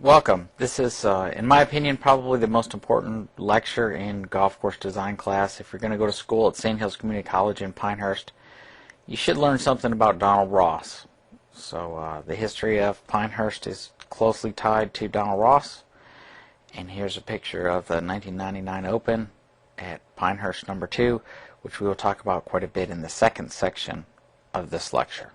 Welcome. This is, in my opinion, probably the most important lecture in golf course design class. If you're going to go to school at St. Hills Community College in Pinehurst, you should learn something about Donald Ross. So the history of Pinehurst is closely tied to Donald Ross. And here's a picture of the 1999 Open at Pinehurst number 2, which we will talk about quite a bit in the second section of this lecture.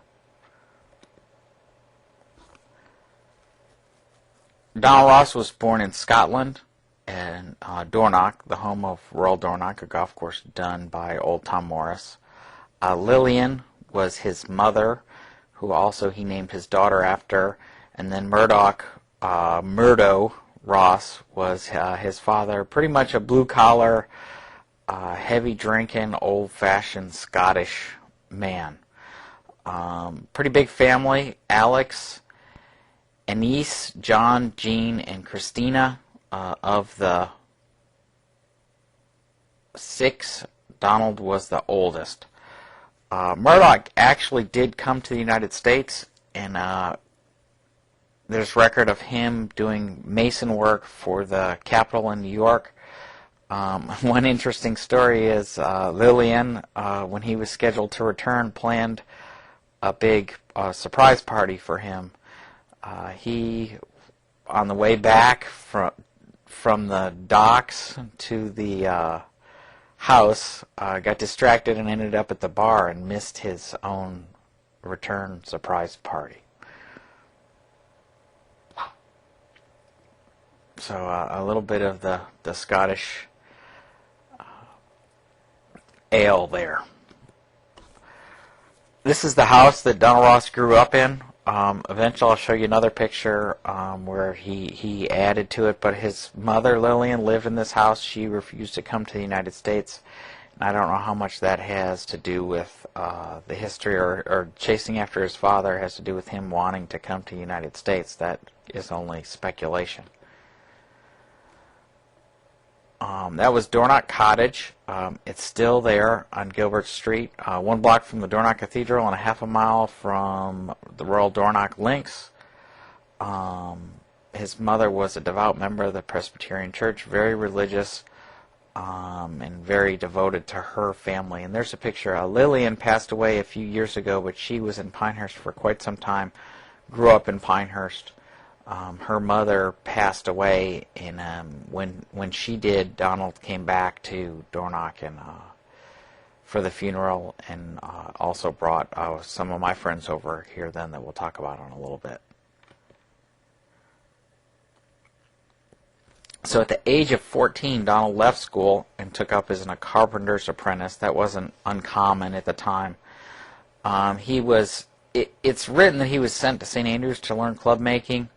Donald Ross was born in Scotland, in Dornoch, the home of Royal Dornoch, a golf course done by old Tom Morris. Lillian was his mother, who also he named his daughter after, and then Murdo Ross was his father, pretty much a blue-collar, heavy-drinking, old-fashioned Scottish man. Pretty big family. Alex, Anise, John, Jean, and Christina. Of the 6, Donald was the oldest. Murdoch actually did come to the United States, and there's record of him doing mason work for the Capitol in New York. One interesting story is Lillian, when he was scheduled to return, planned a big surprise party for him. He, on the way back from the docks to the house, got distracted and ended up at the bar and missed his own return surprise party. So a little bit of the Scottish ale there. This is the house that Donald Ross grew up in. Eventually I'll show you another picture where he added to it, but his mother, Lillian, lived in this house. She refused to come to the United States, and I don't know how much that has to do with the history or chasing after his father has to do with him wanting to come to the United States. That is only speculation. That was Dornoch Cottage. It's still there on Gilbert Street, 1 block from the Dornoch Cathedral and a half a mile from the Royal Dornoch Links. His mother was a devout member of the Presbyterian Church, very religious, and very devoted to her family. And there's a picture. Lillian passed away a few years ago, but she was in Pinehurst for quite some time, grew up in Pinehurst. Her mother passed away, and when she did, Donald came back to Dornoch and for the funeral, and also brought some of my friends over here then that we'll talk about in a little bit. So at the age of 14, Donald left school and took up as a carpenter's apprentice. That wasn't uncommon at the time. It's written that he was sent to St. Andrews to learn club making.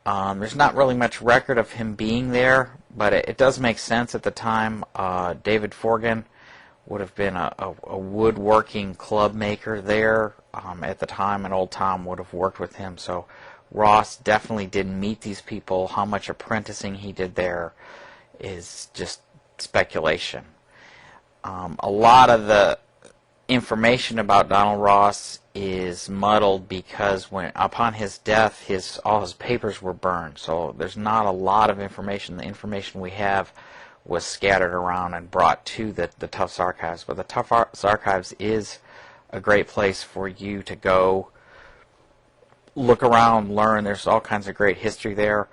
There's not really much record of him being there, but it does make sense at the time. David Forgan would have been a woodworking club maker there at the time, and old Tom would have worked with him. So Ross definitely didn't meet these people. How much apprenticing he did there is just speculation. A lot of the information about Donald Ross is muddled because upon his death, all his papers were burned. So there's not a lot of information. The information we have was scattered around and brought to the Tufts Archives. But the Tufts Archives is a great place for you to go look around, learn. There's all kinds of great history there.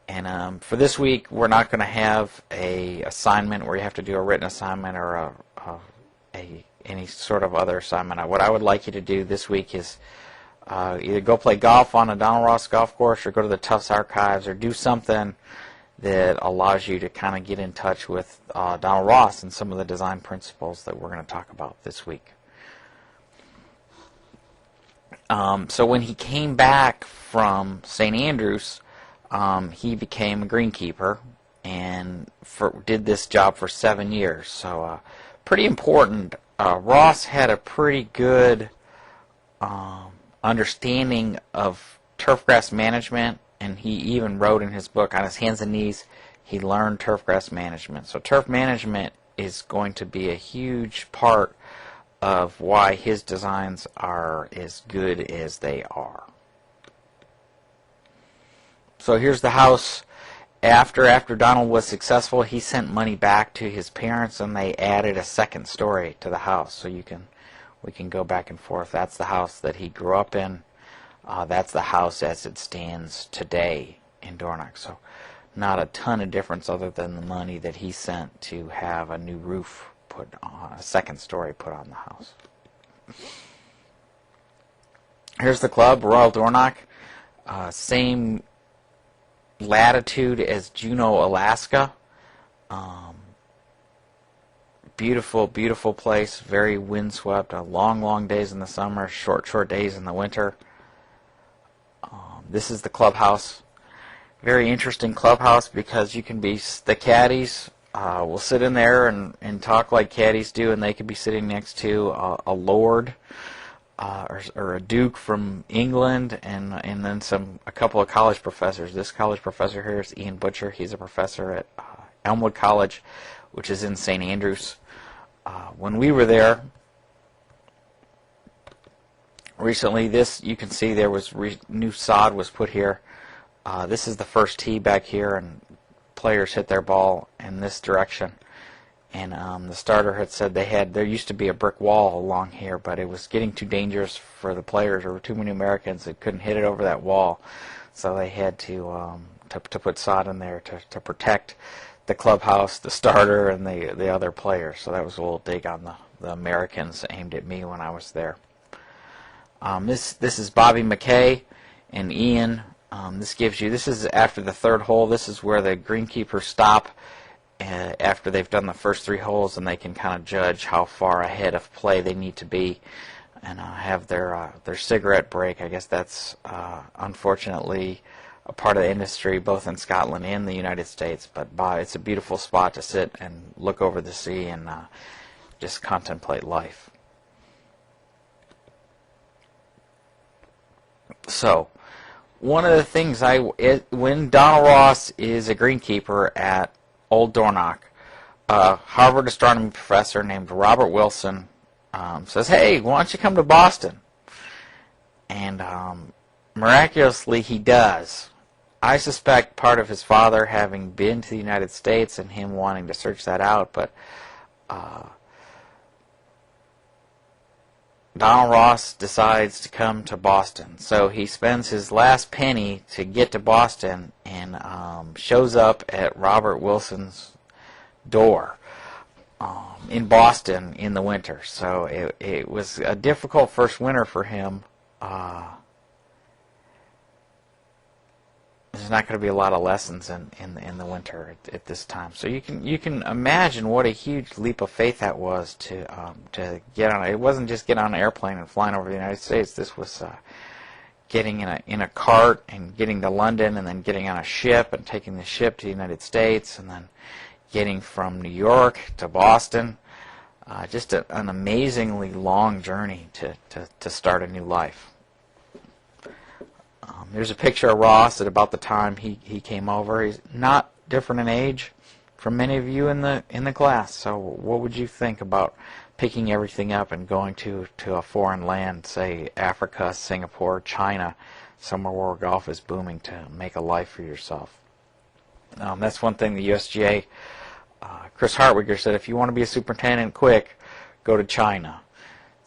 And for this week, we're not going to have a assignment where you have to do a written assignment or any sort of other assignment. What I would like you to do this week is either go play golf on a Donald Ross golf course or go to the Tufts Archives or do something that allows you to kind of get in touch with Donald Ross and some of the design principles that we're going to talk about this week. So when he came back from St. Andrews, he became a greenkeeper and did this job for 7 years. So pretty important. Ross had a pretty good understanding of turfgrass management, and he even wrote in his book, On His Hands and Knees, he learned turfgrass management. So turf management is going to be a huge part of why his designs are as good as they are. So here's the house. After Donald was successful, he sent money back to his parents, and they added a second story to the house. So we can go back and forth. That's the house that he grew up in. That's the house as it stands today in Dornoch. So not a ton of difference other than the money that he sent to have a new roof put on, a second story put on the house. Here's the club, Royal Dornoch. Same latitude as Juneau, Alaska. Beautiful, beautiful place. Very windswept. Long days in the summer. Short days in the winter. This is the clubhouse. Very interesting clubhouse because you can be, the caddies will sit in there and talk like caddies do, and they could be sitting next to a lord or a duke from England, and then a couple of college professors. This college professor here is Ian Butcher. He's a professor at Elmwood College, which is in St. Andrews. When we were there recently, you can see there was new sod was put here. This is the first tee back here, and players hit their ball in this direction. And the starter had said there used to be a brick wall along here, but it was getting too dangerous for the players. There were too many Americans that couldn't hit it over that wall, so they had to put sod in there to protect the clubhouse, the starter, and the other players. So that was a little dig on the Americans aimed at me when I was there. This is Bobby McKay and Ian. This is after the third hole. This is where the greenkeepers stop after they've done the first 3 holes, and they can kind of judge how far ahead of play they need to be, and have their cigarette break. I guess that's unfortunately a part of the industry both in Scotland and the United States, but it's a beautiful spot to sit and look over the sea and just contemplate life. So, one of the things when Donald Ross is a greenkeeper at Old Dornoch, a Harvard astronomy professor named Robert Wilson says, "Hey, why don't you come to Boston?" And miraculously, he does. I suspect part of his father having been to the United States and him wanting to search that out, but Donald Ross decides to come to Boston. So he spends his last penny to get to Boston and shows up at Robert Wilson's door in Boston in the winter. So it was a difficult first winter for him. There's not going to be a lot of lessons in the winter at this time. So you can imagine what a huge leap of faith that was to get on. It wasn't just get on an airplane and flying over the United States. This was getting in a cart and getting to London, and then getting on a ship and taking the ship to the United States, and then getting from New York to Boston. Just an amazingly long journey to start a new life. There's a picture of Ross at about the time he came over. He's not different in age from many of you in the class. So what would you think about picking everything up and going to a foreign land, say Africa, Singapore, China, somewhere where golf is booming, to make a life for yourself? That's one thing the USGA, Chris Hartwiger said, if you want to be a superintendent quick, go to China.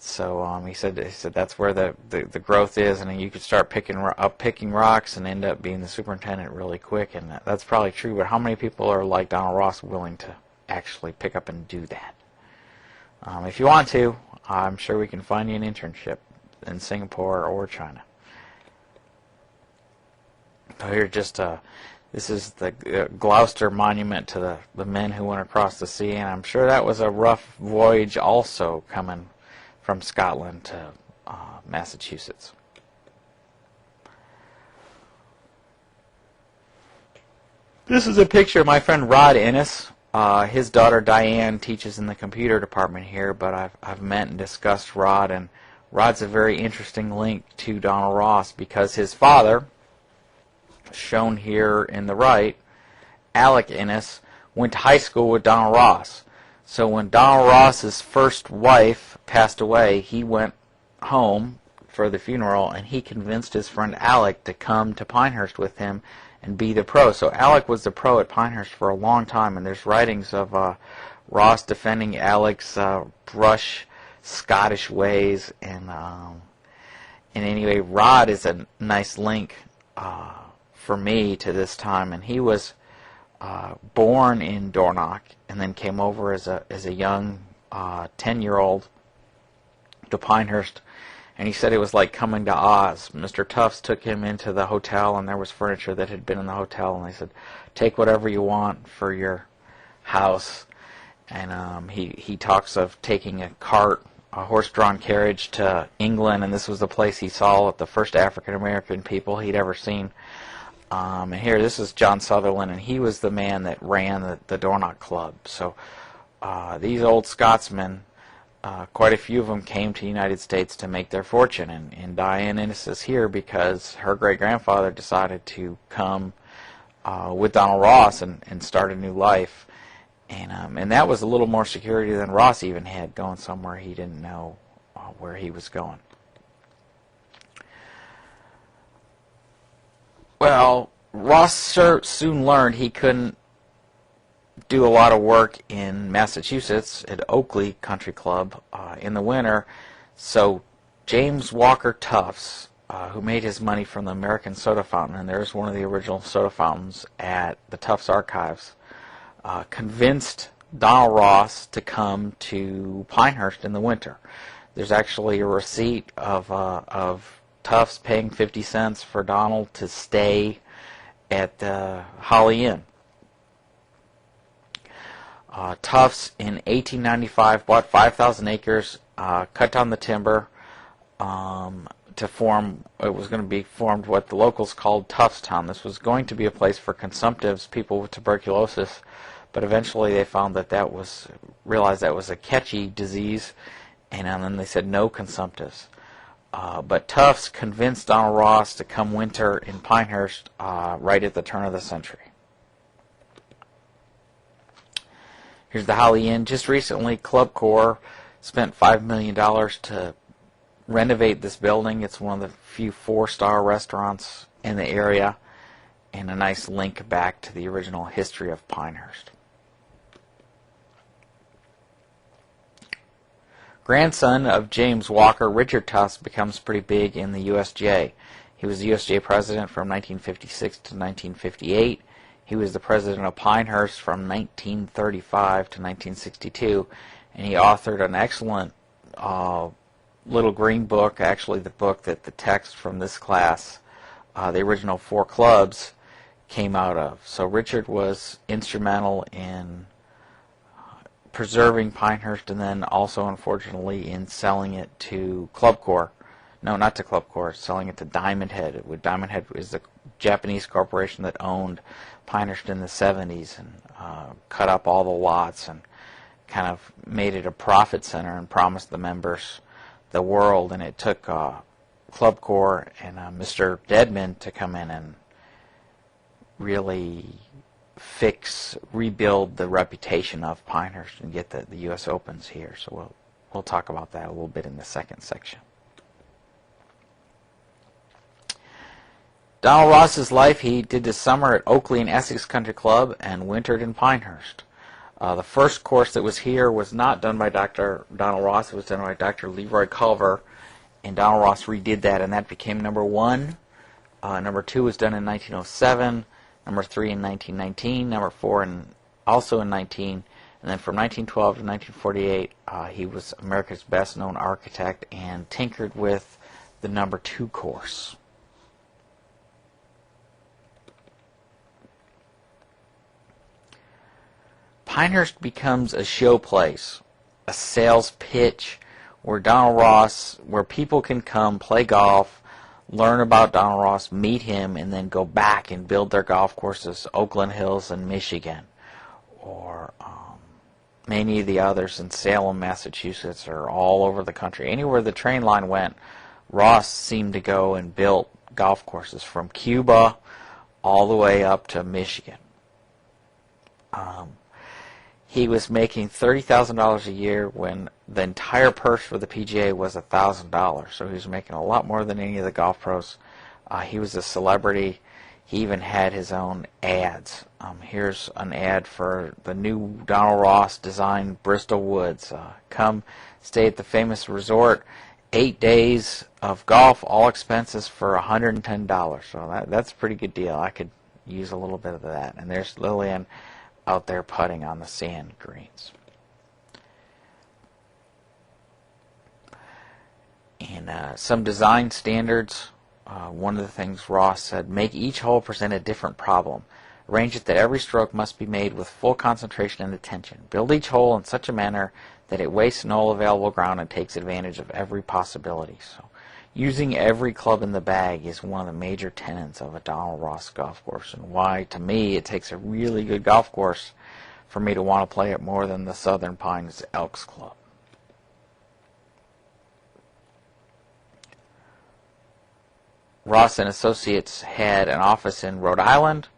So he said that's where the growth is, and you could start picking rocks and end up being the superintendent really quick. And that's probably true. But how many people are like Donald Ross, willing to actually pick up and do that? If you want to, I'm sure we can find you an internship in Singapore or China. So here, this is the Gloucester Monument to the men who went across the sea, and I'm sure that was a rough voyage also, coming from Scotland to Massachusetts. This is a picture of my friend Rod Ennis. His daughter Diane teaches in the computer department here, but I've met and discussed Rod, and Rod's a very interesting link to Donald Ross because his father, shown here in the right, Alec Ennis, went to high school with Donald Ross. So when Donald Ross's first wife passed away, he went home, for the funeral, and he convinced his friend Alec to come to Pinehurst with him and be the pro. So Alec was the pro at Pinehurst for a long time, and there's writings of Ross defending Alec's brush Scottish ways, and anyway, Rod is a nice link for me to this time, and he was born in Dornoch and then came over as a young 10-year-old to Pinehurst, and he said it was like coming to Oz. Mr. Tufts took him into the hotel, and there was furniture that had been in the hotel, and they said, take whatever you want for your house. And he talks of taking a cart, a horse-drawn carriage to England, and this was the place he saw the first African-American people he'd ever seen. And here, this is John Sutherland, and he was the man that ran the Dornoch Club. So these old Scotsmen, quite a few of them came to the United States to make their fortune, and Diane Innes is here because her great-grandfather decided to come with Donald Ross and start a new life. And that was a little more security than Ross even had, going somewhere he didn't know where he was going. Well, Ross soon learned he couldn't do a lot of work in Massachusetts at Oakley Country Club in the winter, so James Walker Tufts, who made his money from the American Soda Fountain, and there's one of the original soda fountains at the Tufts Archives, convinced Donald Ross to come to Pinehurst in the winter. There's actually a receipt of Tufts paying 50 cents for Donald to stay at the Holly Inn. Tufts in 1895 bought 5,000 acres, cut down the timber to form, it was going to be formed what the locals called Tuftstown. This was going to be a place for consumptives, people with tuberculosis, but eventually they found realized that was a catchy disease, and then they said no consumptives. But Tufts convinced Donald Ross to come winter in Pinehurst right at the turn of the century. Here's the Holly Inn. Just recently, Club Corps spent $5 million to renovate this building. It's one of the few 4-star restaurants in the area, and a nice link back to the original history of Pinehurst. Grandson of James Walker, Richard Tufts, becomes pretty big in the USJ. He was the USJ president from 1956 to 1958. He was the president of Pinehurst from 1935 to 1962, and he authored an excellent little green book, actually the book that the text from this class, the original 4 clubs, came out of. So Richard was instrumental in preserving Pinehurst, and then also, unfortunately, in selling it to Club Corps. No, not to Club Corps, selling it to Diamond Head. Diamond Head is the Japanese corporation that owned Pinehurst in the 70s and cut up all the lots and kind of made it a profit center and promised the members the world. And it took Club Corps and Mr. Deadman to come in and really rebuild the reputation of Pinehurst and get the U.S. Opens here. So we'll talk about that a little bit in the second section. Donald Ross's life, he did the summer at Oakley and Essex Country Club and wintered in Pinehurst. The first course that was here was not done by Dr. Donald Ross. It was done by Dr. Leroy Culver, and Donald Ross redid that, and that became number 1. Number 2 was done in 1907. Number 3 in 1919, number 4 also in 19, and then from 1912 to 1948, he was America's best-known architect and tinkered with the number 2 course. Pinehurst becomes a showplace, a sales pitch, where people can come play golf, learn about Donald Ross, meet him, and then go back and build their golf courses, Oakland Hills in Michigan, or many of the others in Salem, Massachusetts, or all over the country. Anywhere the train line went, Ross seemed to go and built golf courses from Cuba all the way up to Michigan. he was making $30,000 a year when the entire purse for the PGA was $1,000. So he was making a lot more than any of the golf pros. He was a celebrity. He even had his own ads. Here's an ad for the new Donald Ross designed Bristol Woods. Come stay at the famous resort. 8 days of golf, all expenses for $110. So that's a pretty good deal. I could use a little bit of that. And there's Lillian out there putting on the sand greens. And some design standards. One of the things Ross said, make each hole present a different problem. Arrange it that every stroke must be made with full concentration and attention. Build each hole in such a manner that it wastes no available ground and takes advantage of every possibility. So, using every club in the bag is one of the major tenets of a Donald Ross golf course, and why, to me, it takes a really good golf course for me to want to play it more than the Southern Pines Elks Club. Ross and Associates had an office in Rhode Island.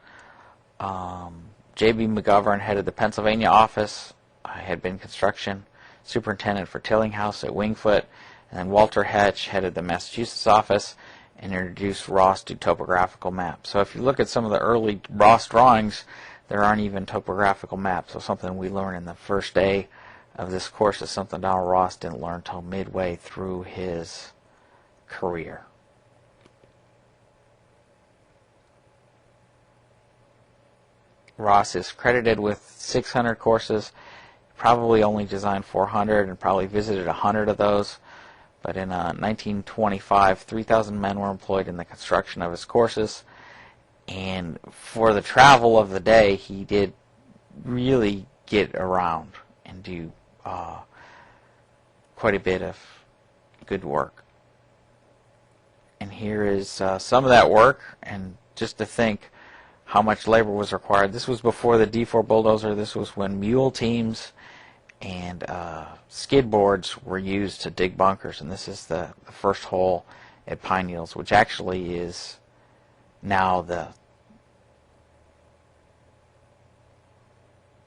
J.B. McGovern headed the Pennsylvania office. I had been construction superintendent for Tillinghast at Wingfoot, and then Walter Hetch headed the Massachusetts office and introduced Ross to topographical maps. So if you look at some of the early Ross drawings, there aren't even topographical maps. So something we learned in the first day of this course is something Donald Ross didn't learn until midway through his career. Ross is credited with 600 courses. Probably only designed 400 and probably visited 100 of those. But in 1925, 3,000 men were employed in the construction of his courses. And for the travel of the day, he did really get around and do quite a bit of good work. And here is some of that work, and just to think how much labor was required. This was before the D4 bulldozer. This was when mule teams and skid boards were used to dig bunkers. And this is the first hole at Pine Needles, which actually is now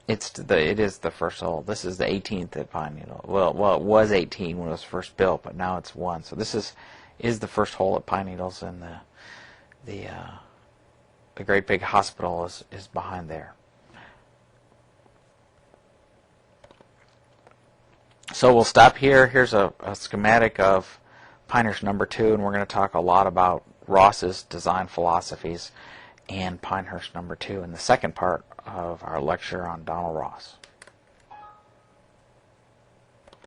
it is the first hole. This is the 18th at Pine Needle. Well, it was 18 when it was first built, but now it's 1. So this is the first hole at Pine Needles, and the great big hospital is behind there. So we'll stop here. Here's a schematic of Pinehurst number 2, and we're going to talk a lot about Ross's design philosophies and Pinehurst number 2 in the second part of our lecture on Donald Ross.